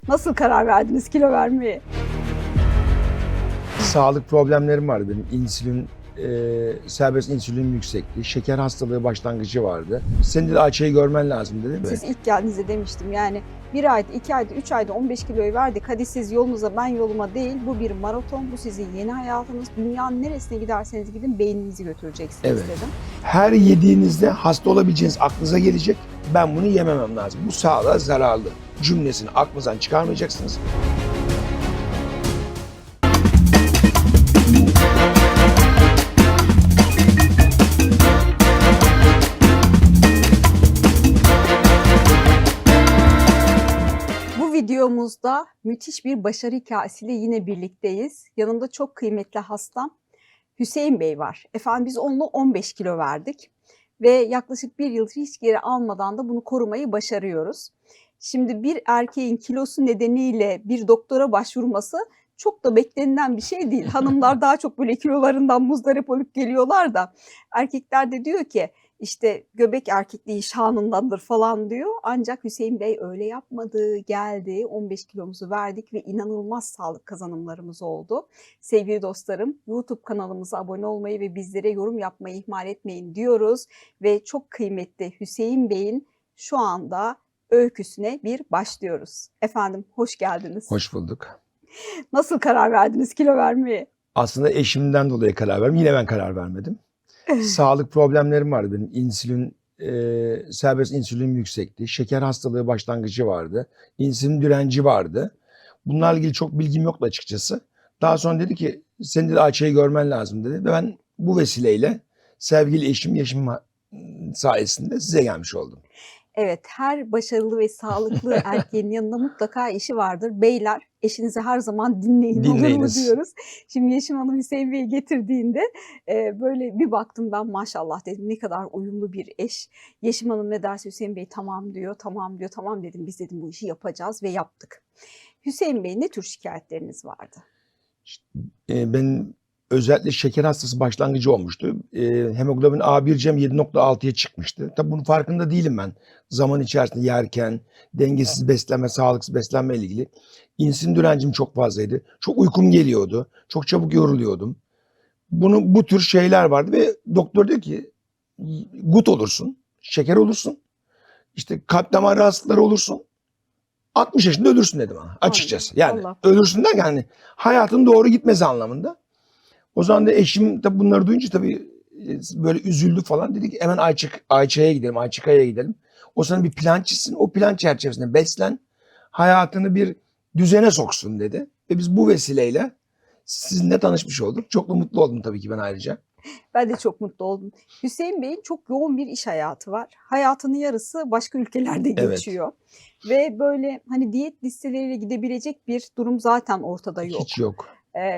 Nasıl karar verdiniz kilo vermeye? Sağlık problemlerim vardı benim. Serbest insülin yüksekti. Şeker hastalığı başlangıcı vardı. Senin de açıyı görmen lazım dedi. Siz ilk geldiğinizde demiştim yani 1 ayda, 2 ayda, 3 ayda 15 kiloyu verdik. Hadi siz yolunuza ben yoluma değil. Bu bir maraton, bu sizin yeni hayatınız. Dünyanın neresine giderseniz gidin beyninizi götüreceksiniz Evet. dedim. Her yediğinizde hasta olabileceğiniz aklınıza gelecek. Ben bunu yememem lazım. Bu sağlığa zararlı cümlesini aklınızdan çıkarmayacaksınız. Bu videomuzda müthiş bir başarı hikayesiyle yine birlikteyiz. Yanımda çok kıymetli hastam Hüseyin Bey var. Efendim biz onunla 15 kilo verdik ve yaklaşık 1 yıldır hiç geri almadan da bunu korumayı başarıyoruz. Şimdi bir erkeğin kilosu nedeniyle bir doktora başvurması çok da beklenilen bir şey değil. Hanımlar daha çok böyle kilolarından muzdarip olup geliyorlar da erkekler de diyor ki işte göbek erkekliği şanındandır falan diyor. Ancak Hüseyin Bey öyle yapmadı. Geldi 15 kilomuzu verdik ve inanılmaz sağlık kazanımlarımız oldu. Sevgili dostlarım YouTube kanalımıza abone olmayı ve bizlere yorum yapmayı ihmal etmeyin diyoruz. Ve çok kıymetli Hüseyin Bey'in şu anda öyküsüne bir başlıyoruz. Efendim hoş geldiniz. Hoş bulduk. Nasıl karar verdiniz kilo vermeye? Aslında eşimden dolayı karar verdim. Yine ben karar vermedim. Sağlık problemlerim vardı benim. Serbest insülin yüksekti. Şeker hastalığı başlangıcı vardı. İnsülin direnci vardı. Bunlarla ilgili çok bilgim yoktu açıkçası. Daha sonra dedi ki senin de açıyı görmen lazım dedi. Ve ben bu vesileyle sevgili eşim sayesinde size gelmiş oldum. Evet, her başarılı ve sağlıklı erkeğin yanında mutlaka eşi vardır. Beyler, eşinizi her zaman dinleyin olur mu Dinleyiniz. diyoruz. Şimdi Yeşim Hanım Hüseyin Bey'i getirdiğinde böyle bir baktım ben maşallah dedim ne kadar uyumlu bir eş. Yeşim Hanım ne derse Hüseyin Bey tamam diyor, tamam diyor, tamam dedim biz dedim bu işi yapacağız ve yaptık. Hüseyin Bey ne tür şikayetleriniz vardı? Ben özellikle şeker hastası başlangıcı olmuştu. Hemoglobin A1'cem 7,6'ya çıkmıştı. Tabii bunun farkında değilim ben. Zaman içerisinde yerken, dengesiz beslenme, sağlıksız beslenme ile ilgili. İnsülin direncim çok fazlaydı. Çok uykum geliyordu. Çok çabuk yoruluyordum. Bu tür şeyler vardı ve doktor diyor ki gut olursun, şeker olursun, işte kalp damar rahatsızlıkları olursun. 60 yaşında ölürsün dedi bana açıkçası. Yani Allah. ölürsün derken yani hayatın doğru gitmesi anlamında. O zaman da eşim tabii bunları duyunca tabii böyle üzüldü falan. Dedi ki hemen Ayça'ya gidelim, Ayçıkaya'ya gidelim. O sana bir plan çizsin. O plan çerçevesinde beslen. Hayatını bir düzene soksun dedi. Ve biz bu vesileyle sizinle tanışmış olduk. Çok da mutlu oldum tabii ki ben ayrıca. Ben de çok mutlu oldum. Hüseyin Bey'in çok yoğun bir iş hayatı var. Hayatının yarısı başka ülkelerde Evet. geçiyor. Ve böyle hani diyet listeleriyle gidebilecek bir durum zaten ortada yok. Hiç yok.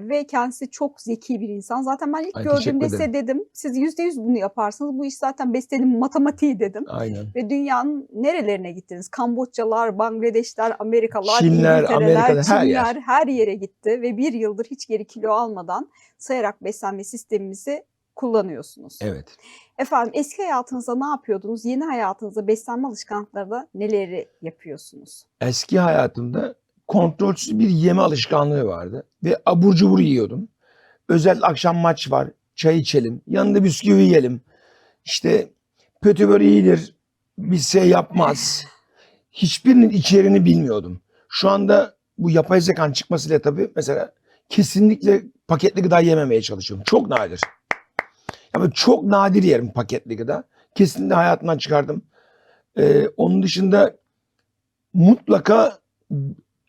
Ve kendisi çok zeki bir insan. Zaten ben ilk Ay, gördüğümde teşekkür size dedim siz %100 bunu yaparsınız. Bu iş zaten beslenin matematiği dedim. Aynen. Ve dünyanın nerelerine gittiniz? Kamboçyalar, Bangladeşler, Amerikalar, Çinler, İngiltereler, Amerika'da her Çinler yer. her yere gitti. Ve 1 yıldır hiç geri kilo almadan sayarak beslenme sistemimizi kullanıyorsunuz. Evet. Efendim eski hayatınızda ne yapıyordunuz? Yeni hayatınızda beslenme alışkanlıklarında neleri yapıyorsunuz? Eski hayatımda kontrolsüz bir yeme alışkanlığı vardı. Ve abur cubur yiyordum. Özellikle akşam maç var. Çay içelim. Yanında bisküvi yiyelim. İşte pötibör iyidir. Bir şey yapmaz. Hiçbirinin içeriğini bilmiyordum. Şu anda bu yapay zekanın çıkmasıyla tabii mesela kesinlikle paketli gıda yememeye çalışıyorum. Çok nadir. Yani çok nadir yerim paketli gıda. Kesinlikle hayatımdan çıkardım. Onun dışında mutlaka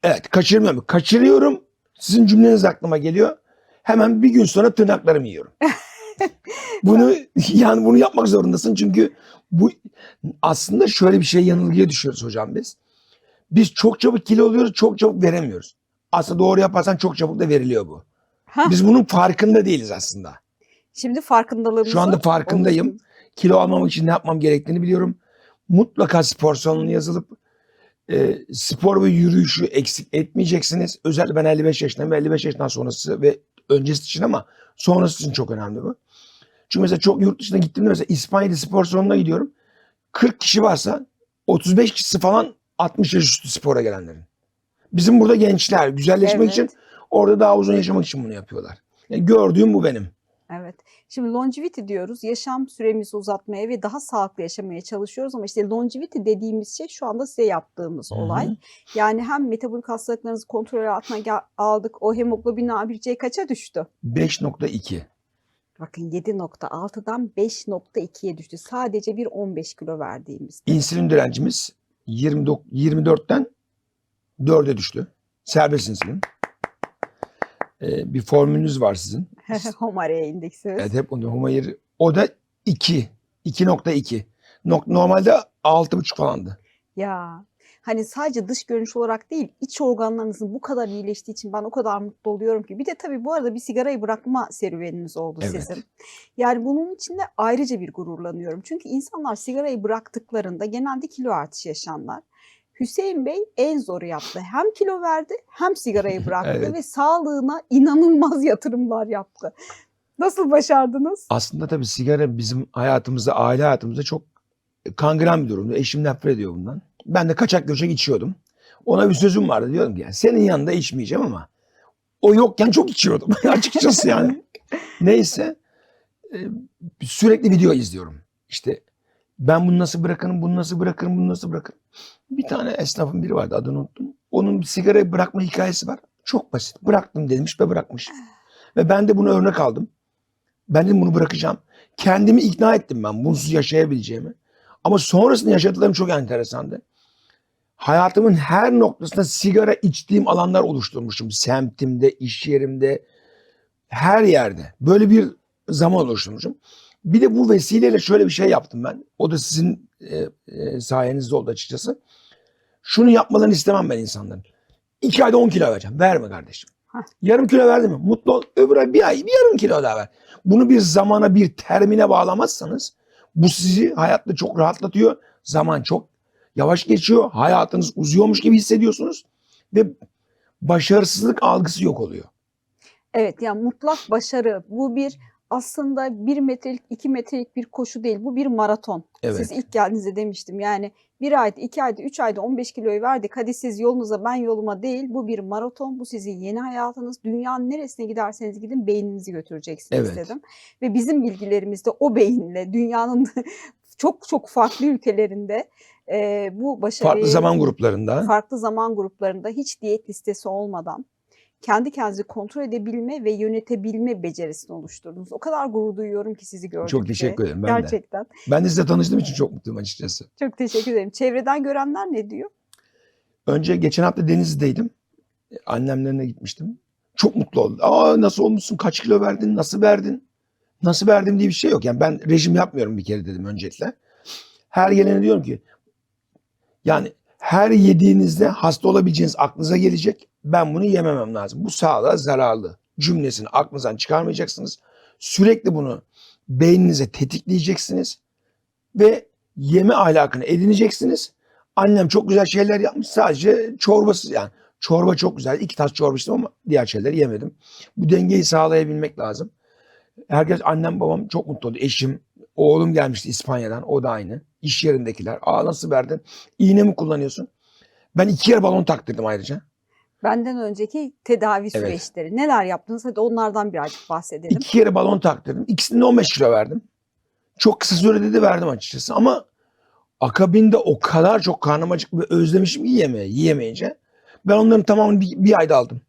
evet kaçırmıyorum. Kaçırıyorum. Sizin cümleniz aklıma geliyor. Hemen bir gün sonra tırnaklarımı yiyorum. Bunu yapmak zorundasın çünkü bu aslında şöyle bir şey yanılgıya düşüyoruz hocam biz. Biz çok çabuk kilo oluyoruz, çok çabuk veremiyoruz. Aslında doğru yaparsan çok çabuk da veriliyor bu. Hah, Biz bunun farkında değiliz aslında. şimdi farkındalığımızı Şu anda farkındayım. oluşturdunuz. Kilo almamak için ne yapmam gerektiğini biliyorum. Mutlaka spor salonuna yazılıp spor ve yürüyüşü eksik etmeyeceksiniz. Özellikle ben 55 yaşındayım. 55 yaşından sonrası ve öncesi için ama sonrası için çok önemli bu. Çünkü mesela çok yurt dışına gittiğimde mesela İspanya'da spor salonuna gidiyorum. 40 kişi varsa 35 kişisi falan 60 yaş üstü spora gelenlerin. Bizim burada gençler güzelleşmek için, Evet. orada daha uzun yaşamak için bunu yapıyorlar. Yani gördüğüm bu benim. Evet. Şimdi longevity diyoruz. Yaşam süremizi uzatmaya ve daha sağlıklı yaşamaya çalışıyoruz ama işte longevity dediğimiz şey şu anda size yaptığımız Hı olay. hı. Yani hem metabolik hastalıklarınızı kontrol altına aldık. O hemoglobin A1C kaça düştü? 5.2. Bakın 7,6'dan 5,2'ye düştü. Sadece bir 15 kilo verdiğimizde. İnsülin direncimiz 24'ten 4'e düştü. Serbest insülin. Bir formülünüz var sizin. Homare indeksimiz. Evet, hep onu Humayr. O da 2. 2.2. Normalde 6.5 falandı. Ya hani sadece dış görünüş olarak değil, iç organlarınızın bu kadar iyileştiği için ben o kadar mutlu oluyorum ki. Bir de tabii bu arada bir sigarayı bırakma serüveniniz oldu Evet. sizin. Yani bunun için de ayrıca bir gururlanıyorum. Çünkü insanlar sigarayı bıraktıklarında genelde kilo artışı yaşarlar. Hüseyin Bey en zoru yaptı. Hem kilo verdi hem sigarayı bıraktı Evet. ve sağlığına inanılmaz yatırımlar yaptı. Nasıl başardınız? Aslında tabii sigara bizim hayatımızda, aile hayatımızda çok kangren bir durumdu. Eşim nefret ediyor bundan. Ben de kaçak göçek içiyordum. Ona bir sözüm vardı. Diyordum ki yani senin yanında içmeyeceğim ama o yokken çok içiyordum. Açıkçası yani. Neyse. e, Sürekli video izliyorum. İşte ben bunu nasıl bırakırım, bunu nasıl bırakırım, bunu nasıl bırakırım. Bir tane esnafın biri vardı, adını unuttum. Onun bir sigarayı bırakma hikayesi var. Çok basit. Bıraktım demiş ve bırakmış. Ve ben de bunu örnek aldım. Ben dedim bunu bırakacağım. Kendimi ikna ettim ben bunsuz yaşayabileceğimi. Ama sonrasında yaşadıklarım çok enteresandı. Hayatımın her noktasında sigara içtiğim alanlar oluşturmuşum. Semtimde, iş yerimde, her yerde. Böyle bir zaman oluşturmuşum. Bir de bu vesileyle şöyle bir şey yaptım ben. O da sizin sayenizde oldu açıkçası. Şunu yapmalarını istemem ben insanların. 2 ayda 10 kilo vereceğim. Verme kardeşim. Hah. Yarım kilo verdi mi? Mutlu ol. Öbür ay bir ay bir yarım kilo daha ver. Bunu bir zamana, bir termine bağlamazsanız bu sizi hayatta çok rahatlatıyor. Zaman çok yavaş geçiyor. Hayatınız uzuyormuş gibi hissediyorsunuz. Ve başarısızlık algısı yok oluyor. Evet, yani mutlak başarı bu bir aslında 1 metrelik 2 metrelik bir koşu değil, bu bir maraton. Siz Evet. ilk geldiğinizde demiştim yani 1 ayda 2 ayda 3 ayda 15 kiloyu verdik hadi siz yolunuza ben yoluma değil, bu bir maraton, bu sizin yeni hayatınız, dünyanın neresine giderseniz gidin beyninizi götüreceksiniz Evet. dedim. Ve bizim bilgilerimizde o beyinle dünyanın çok çok farklı ülkelerinde bu Farklı başarıyı zaman gruplarında. farklı zaman gruplarında hiç diyet listesi olmadan kendi kendinizi kontrol edebilme ve yönetebilme becerisini oluşturdunuz. O kadar gurur duyuyorum ki sizi Çok gördükçe. teşekkür ederim ben de. Gerçekten. Ben de size tanıştığım için çok mutluyum açıkçası. Çok teşekkür ederim. Çevreden görenler ne diyor? Önce geçen hafta Denizli'deydim. Annemlerine gitmiştim. Çok mutlu oldum. Aa nasıl olmuşsun? Kaç kilo verdin? Nasıl verdin? Nasıl verdim diye bir şey yok. Yani ben rejim yapmıyorum bir kere dedim öncelikle. Her gelene diyorum ki yani her yediğinizde hasta olabileceğiniz aklınıza gelecek. Ben bunu yememem lazım. Bu sağlığa zararlı cümlesini aklınızdan çıkarmayacaksınız. Sürekli bunu beyninize tetikleyeceksiniz ve yeme ahlakını edineceksiniz. Annem çok güzel şeyler yapmış. Sadece çorbası yani. Çorba çok güzel. 2 tas çorba içtim ama diğer şeyleri yemedim. Bu dengeyi sağlayabilmek lazım. Herkes annem babam çok mutlu oldu. Eşim, oğlum gelmişti İspanya'dan. O da aynı. İş yerindekiler. Aa nasıl verdin? İğne mi kullanıyorsun? Ben 2 kere balon taktırdım ayrıca. Benden önceki tedavi Evet. süreçleri. Neler yaptınız? Hadi onlardan birazcık bahsedelim. 2 kere balon taktırdım. İkisinde 15 kilo verdim. Çok kısa sürede de verdim açıkçası. Ama akabinde o kadar çok karnım acıktı ve özlemişim ki yiyemeyince. Ben onların tamamını bir ayda aldım.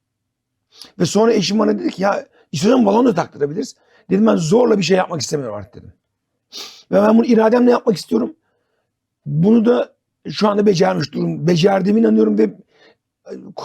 Ve sonra eşim bana dedi ki ya istiyorsan balon da taktırabiliriz. Dedim ben zorla bir şey yapmak istemiyorum artık dedim. Ve ben bunu irademle yapmak istiyorum. Bunu da şu anda becerdiğime inanıyorum ve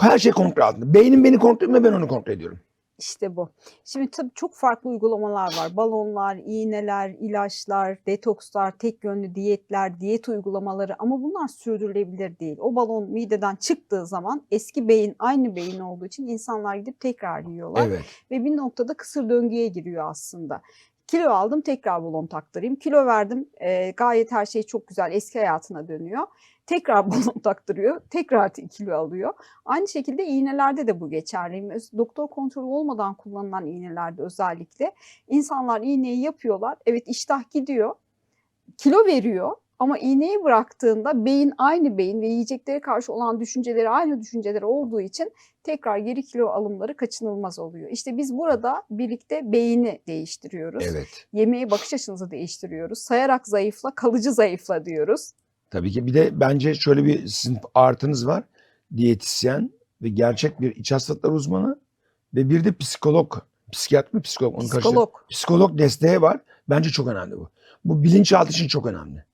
her şey kontrol altında. Beynim beni kontrol ediyor, ben onu kontrol ediyorum. İşte bu. Şimdi tabii çok farklı uygulamalar var. Balonlar, iğneler, ilaçlar, detokslar, tek yönlü diyetler, diyet uygulamaları ama bunlar sürdürülebilir değil. O balon mideden çıktığı zaman eski beyin aynı beyin olduğu için insanlar gidip tekrar yiyorlar. Evet. Ve bir noktada kısır döngüye giriyor aslında. Kilo aldım tekrar balon taktırayım. Kilo verdim gayet her şey çok güzel eski hayatına dönüyor. Tekrar balon taktırıyor. Tekrar kilo alıyor. Aynı şekilde iğnelerde de bu geçerli. Doktor kontrolü olmadan kullanılan iğnelerde özellikle insanlar iğneyi yapıyorlar. Evet iştah gidiyor. Kilo veriyor Ama iğneyi bıraktığında beyin aynı beyin ve yiyeceklere karşı olan düşünceleri aynı düşünceler olduğu için tekrar geri kilo alımları kaçınılmaz oluyor. İşte biz burada birlikte beyni değiştiriyoruz. Evet. Yemeğe bakış açınızı değiştiriyoruz. Sayarak zayıfla, kalıcı zayıfla diyoruz. Tabii ki bir de bence şöyle bir sizin artınız var. Diyetisyen ve gerçek bir iç hastalıklar uzmanı ve bir de psikolog, psikiyatr mı psikolog? Onu Psikolog. psikolog desteği var. Bence çok önemli bu. Bu bilinçaltı için çok önemli.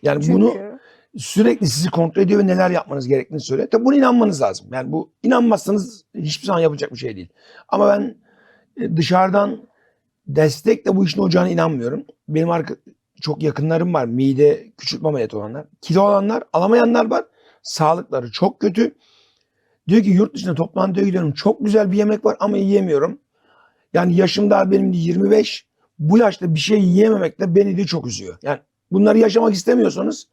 Yani bunu Çünkü sürekli sizi kontrol ediyor ve neler yapmanız gerektiğini söylüyor. Tabii buna inanmanız lazım. Yani bu inanmazsanız hiçbir zaman yapılacak bir şey değil. Ama ben dışarıdan destekle bu işin olacağına inanmıyorum. Benim çok yakınlarım var. Mide küçültme ameliyatı olanlar. Kilo olanlar, alamayanlar var. Sağlıkları çok kötü. Diyor ki yurt dışına toplantıya gidiyorum. Çok güzel bir yemek var ama yiyemiyorum. Yani yaşım daha benim de 25. Bu yaşta bir şey yiyememek de beni de çok üzüyor. Yani bunları yaşamak istemiyorsanız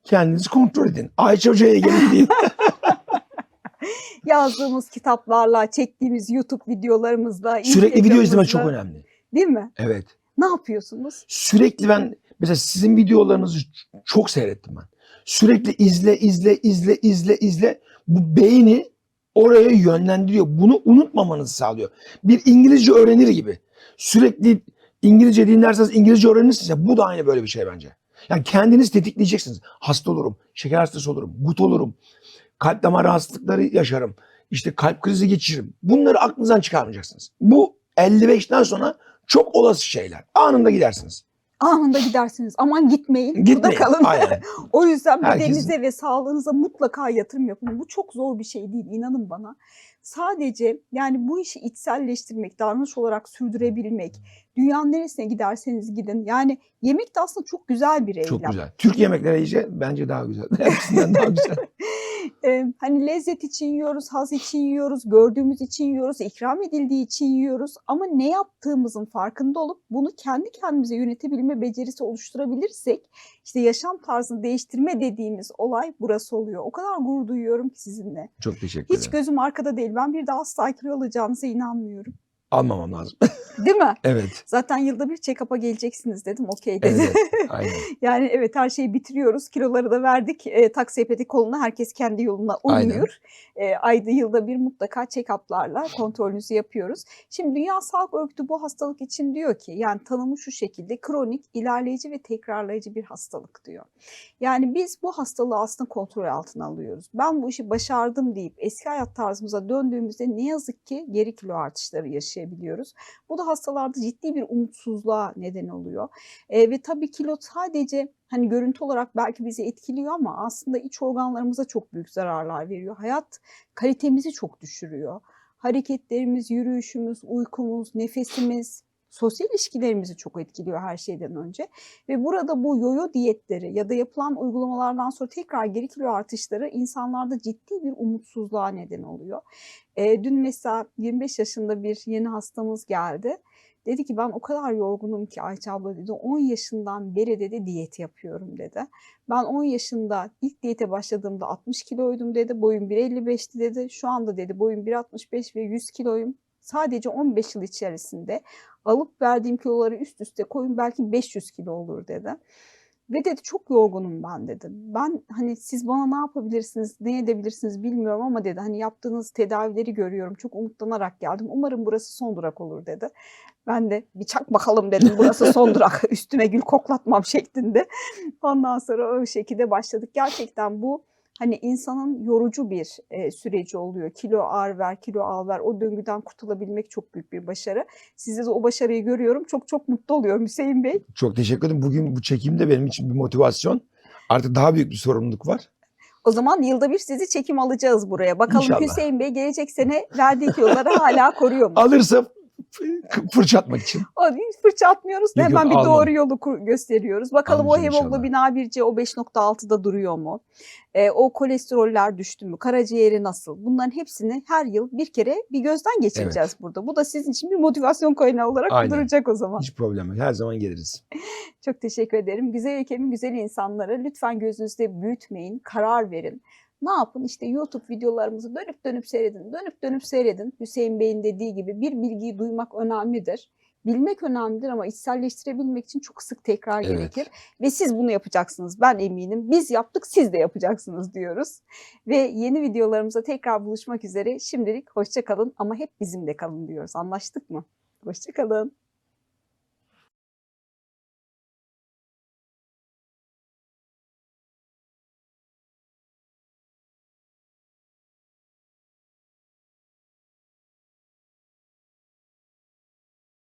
kendinizi kontrol edin. Ayça Hoca'ya gelin değil. yazdığımız kitaplarla, çektiğimiz YouTube videolarımızla, Sürekli video izlemek çok Instagram'ımızla, önemli. değil mi? Evet. Ne yapıyorsunuz? Sürekli ben mesela sizin videolarınızı çok seyrettim ben. Sürekli izle. Bu beyni oraya yönlendiriyor. Bunu unutmamanızı sağlıyor. Bir İngilizce öğrenir gibi. Sürekli İngilizce dinlerseniz İngilizce öğrenirsiniz ya. Bu da aynı böyle bir şey bence. Yani kendiniz tetikleyeceksiniz. Hasta olurum, şeker hastası olurum, gut olurum, kalp damar rahatsızlıkları yaşarım, işte kalp krizi geçiririm. Bunları aklınızdan çıkarmayacaksınız. Bu 55'ten sonra çok olası şeyler. Anında gidersiniz. Anında gidersiniz. Aman gitmeyin. Burada Gitmeyin. kalın. Aynen. O yüzden Herkesin- bedeninize ve sağlığınıza mutlaka yatırım yapın. Bu çok zor bir şey değil, inanın bana. Sadece yani bu işi içselleştirmek, davranış olarak sürdürebilmek, dünyanın neresine giderseniz gidin. Yani yemek de aslında çok güzel bir eylem. Çok güzel. Türk yemekleri iyice bence daha güzel. Hepsinden daha güzel. Hani lezzet için yiyoruz, haz için yiyoruz, gördüğümüz için yiyoruz, ikram edildiği için yiyoruz. Ama ne yaptığımızın farkında olup bunu kendi kendimize yönetebilme becerisi oluşturabilirsek işte yaşam tarzını değiştirme dediğimiz olay burası oluyor. O kadar gurur duyuyorum ki sizinle. Çok teşekkür Hiç ederim. gözüm arkada değil. Ben bir daha asla kilo alacağınıza inanmıyorum. Almamam lazım. Değil mi? Evet. Zaten yılda bir check-up'a geleceksiniz dedim. Okey dedi. Evet. Aynen. Yani evet, her şeyi bitiriyoruz. Kiloları da verdik. Taksi sepeti koluna, herkes kendi yoluna uyuyor. Ayda yılda bir mutlaka check-up'larla kontrolünüzü yapıyoruz. Şimdi Dünya Sağlık Örgütü bu hastalık için diyor ki, yani tanımı şu şekilde: kronik, ilerleyici ve tekrarlayıcı bir hastalık diyor. Yani biz bu hastalığı aslında kontrol altına alıyoruz. Ben bu işi başardım deyip eski hayat tarzımıza döndüğümüzde ne yazık ki geri kilo artışları yaşayabiliyoruz. Bu da hastalarda ciddi bir umutsuzluğa neden oluyor. Ve tabii kilo sadece hani görüntü olarak belki bizi etkiliyor ama aslında iç organlarımıza çok büyük zararlar veriyor. Hayat kalitemizi çok düşürüyor. Hareketlerimiz, yürüyüşümüz, uykumuz, nefesimiz, sosyal ilişkilerimizi çok etkiliyor her şeyden önce. Ve burada bu yoyo diyetleri ya da yapılan uygulamalardan sonra tekrar geri kilo artışları insanlarda ciddi bir umutsuzluğa neden oluyor. Dün mesela 25 yaşında bir yeni hastamız geldi. Dedi ki ben o kadar yorgunum ki Ayça abla dedi, 10 yaşından beri dedi diyet yapıyorum dedi. Ben 10 yaşında ilk diyete başladığımda 60 kiloydum dedi, boyum 1.55'ti dedi. Şu anda dedi boyum 1.65 ve 100 kiloyum. Sadece 15 yıl içerisinde alıp verdiğim kiloları üst üste koyun belki 500 kilo olur dedi. Ve dedi çok yorgunum ben dedi. Ben hani siz bana ne yapabilirsiniz, ne edebilirsiniz bilmiyorum ama dedi hani yaptığınız tedavileri görüyorum. Çok umutlanarak geldim. Umarım burası son durak olur dedi. Ben de bir çak bakalım dedim, burası son durak, üstüme gül koklatmam şeklinde. Ondan sonra o şekilde başladık. Gerçekten bu hani insanın yorucu bir süreci oluyor. Kilo ağır ver, kilo al ver. O döngüden kurtulabilmek çok büyük bir başarı. Sizde de o başarıyı görüyorum. Çok çok mutlu oluyorum Hüseyin Bey. Çok teşekkür ederim. Bugün bu çekim de benim için bir motivasyon. Artık daha büyük bir sorumluluk var. O zaman yılda bir sizi çekim alacağız buraya. Bakalım İnşallah. Hüseyin Bey gelecek sene verdiği kiloları hala koruyor mu? Alırsa fırça atmak için. O değil, fırça atmıyoruz da Yok, hemen bir almam. doğru yolu gösteriyoruz. Bakalım o Almayacağım hemoglobin A1C o 5.6'da duruyor mu? O kolesteroller düştü mü? Karaciğeri nasıl? Bunların hepsini her yıl bir kere bir gözden geçireceğiz burada. Bu da sizin için bir motivasyon kaynağı olarak Aynen. duracak o zaman. Hiç problem yok. Her zaman geliriz. Çok teşekkür ederim. Güzel ülkemin güzel insanları, lütfen gözünüzde büyütmeyin, karar verin. Ne yapın? İşte YouTube videolarımızı dönüp dönüp seyredin, dönüp dönüp seyredin. Hüseyin Bey'in dediği gibi bir bilgiyi duymak önemlidir. Bilmek önemlidir ama içselleştirebilmek için çok sık tekrar Evet. gerekir. Ve siz bunu yapacaksınız. Ben eminim. Biz yaptık, siz de yapacaksınız diyoruz. Ve yeni videolarımıza tekrar buluşmak üzere. Şimdilik hoşça kalın ama hep bizimle kalın diyoruz. Anlaştık mı? Hoşça kalın.